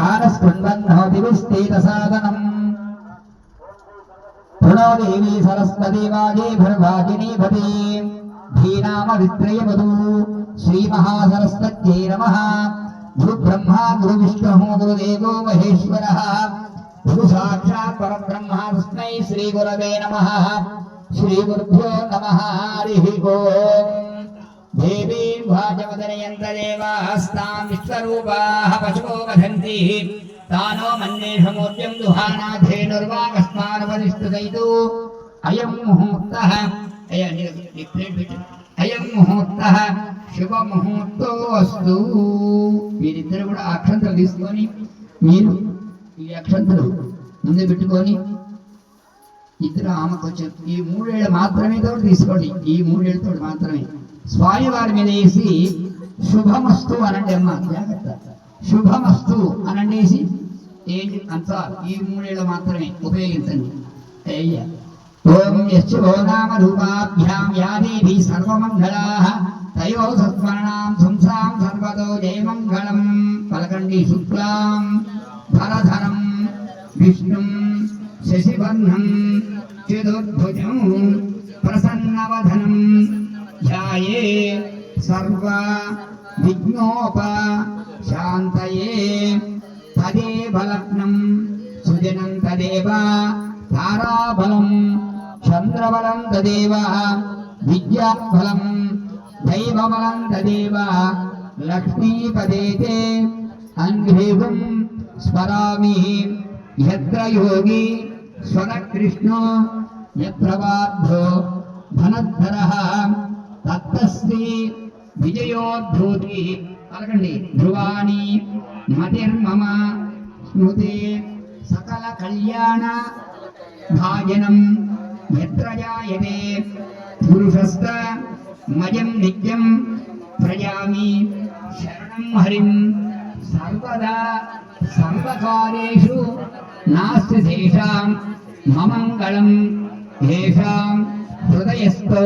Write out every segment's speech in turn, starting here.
आनस्कुन्वन्नोतिविस्तीतसादनम् प्रणो देवी सरस्वती वाजे भर्भागिनी भवती धीनामवित्रयवधू श्रीमहासरस्वत्यै नमः। गुरुब्रह्मा गुरुविष्णुः गुरुदेवो महेश्वरः गुरु साक्षात् परब्रह्म तस्मै श्रीगुरवे नमः। श्रीगुरुभ्यो नमः। हरिः ओम्। देवीं भाजवदनयन्तदेवास्तां विश्वरूपाः पशवो वदन्ति तानो मन्येषमूर्तिं दुहानाधेनुर्वाकस्मानपरिष्टुतैतु अयं मुहूर्तः అయం ముహూర్తః శుభ ముహూర్తో అస్తు। మీరిద్దరు కూడా అక్షంతలు తీసుకొని మీరు ఈ అక్షంతలు ముందు పెట్టుకొని ఇద్దరు ఆమెకు వచ్చారు ఈ మూడేళ్ళు మాత్రమే తోటి తీసుకోండి ఈ మూడేళ్ళతో మాత్రమే స్వామి వారి మీద వేసి శుభమస్తు అనండి అమ్మ జాగ్రత్త శుభమస్తు అనండేసి ఏంటి అంతా ఈ మూడేళ్ళు మాత్రమే ఉపయోగించండి అయ్యా। ओम यश्चो नाम रूपाभ्यां या देवी सर्वमंगलाः तयो सत्वर्णां संसां सर्वतो जयमंगलम्। पलकंडी शुक्लां भरधरं विष्णुं शशिवर्णं चतुर्भुजं प्रसन्नवदनं ध्याये सर्व विघ्नोपशान्तये। तदेव लग्नं सुजनं तदेव ताराबलं चंद्रबलं तदेव विद्याबलं दैवबलं तदेव लक्ष्मीपदेते अंघ्रिहुं स्मरामि। यत्र योगी स्वरकृष्णो यत्र बाद्धो धनद्धरः तत्तस्मै विजयोद्धूति। पलकंడి ध्रुवाणि मतिर्मम स्मृते सकल कल्याण भाजनम यत्र जायते पुरुषस्त मयं नित्यं प्रजामि शरणं हरिं सर्वदा सर्वकार्येषु नास्ति तेषां ममङ्गलं। येषां हृदयस्थो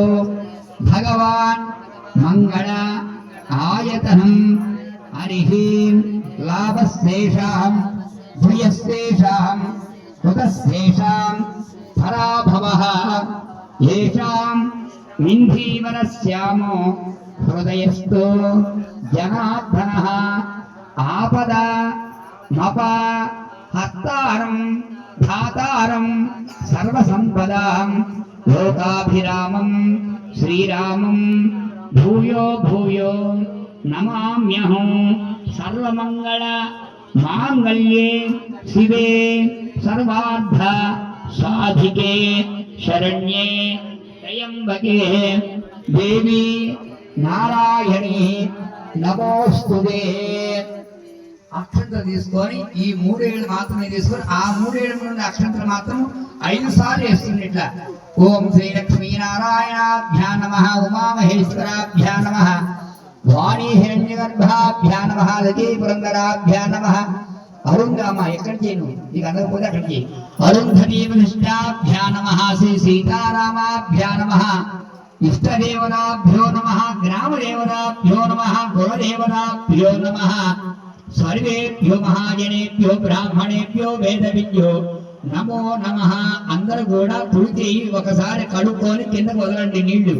भगवान् मंगल आयतनं हरिः लाभस्तेषां भूयस्तेषां कृतस्तेषां पराभवः। येषां मिन्धीवरस्यामो हृदयस्थो जनार्दनः आपदा मपा हत्तारं धातारं सर्वसम्पदां लोकाभिरामं श्रीरामं भूयो भूयो नमाम्यहं। सर्वमंगल मांगल्ये शिवे सर्वार्थ साधिके शरण्ये त्र्यंबके देवी नारायणी नमोस्तुते। అక్షంతలు తీసుకొని ఈ మూడేళ్ళు మాత్రమే తీసుకొని ఆ మూడేళ్ళ నుండి అక్షంతలు మాత్రం 5 సార్లు వేస్తుంది ఇట్లా। ఓం శ్రీ లక్ష్మీ నారాయణాభ్యాం నమః ఉమామహేశ్వరాభ్యాం నమః వాణీ హిరణ్యగర్భాభ్యాం నమః లక్ష్మీ పురంధరాభ్యాం నమః అరుంధమ్మ ఎక్కడ చేయను నీకు అందకపోతే అక్కడ చేయి। అరుంధతీ వశిష్టాభ్యాం నమః శ్రీ సీతారామాభ్యాం నమః ఇష్టదేవతాభ్యో నమః గ్రామదేవతాభ్యో నమః కులదేవతాభ్యో నమః సర్వేభ్యో మహాజనేభ్యో బ్రాహ్మణేభ్యో వేదవిద్యో నమో నమః। అందరూ కూడా తుడిచి ఒకసారి కడుక్కొని కిందకు వదలండి నీళ్లు।